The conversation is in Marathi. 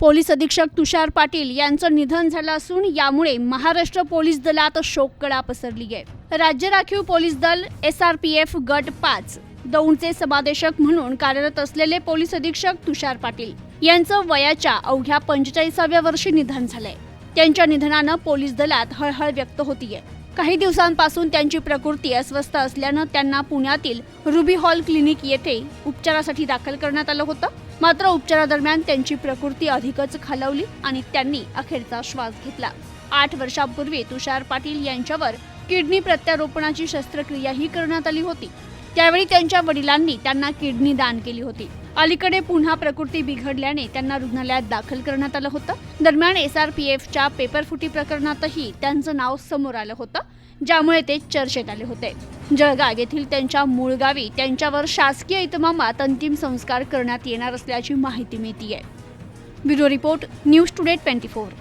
पोलीस अधीक्षक तुषार पाटील यांचं निधन झालं असून यामुळे महाराष्ट्र पोलीस दलात शोककळा पसरली आहे। राज्य राखीव पोलीस दल SRPF गट 5 दौंडचे समादेशक म्हणून कार्यरत असलेले पोलीस अधीक्षक तुषार पाटील यांचं वयाच्या अवघ्या 45व्या वर्षी निधन झालंय। त्यांच्या निधनानं पोलीस दलात हळहळ व्यक्त होतीये। काही दिवसांपासून त्यांची प्रकृती अस्वस्थ असल्यानं त्यांना पुण्यातील रुबी हॉल क्लिनिक येथे उपचारासाठी दाखल करण्यात आलं होतं। मात्र उपचारादरम्यान त्यांची प्रकृती अधिकच खालावली आणि त्यांनी अखेरचा श्वास घेतला। 8 वर्षांपूर्वी तुषार पाटील यांच्यावर किडनी प्रत्यारोपणाची शस्त्रक्रियाही करण्यात आली होती। त्यावेळी त्यांच्या वडिलांनी त्यांना किडनी दान केली होती। अलीकडे पुन्हा प्रकृती बिघडल्याने त्यांना रुग्णालयात दाखल करण्यात आलं होतं। दरम्यान SRPFच्या पेपरफुटी प्रकरणातही त्यांचं नाव समोर आलं होतं, ज्यामुळे ते चर्चेत आले होते। जळगाव येथील त्यांच्या मूळ गावी त्यांच्यावर शासकीय इतमामात अंतिम संस्कार करण्यात येणार असल्याची माहिती मिळतेय। Bureau report, news today 24।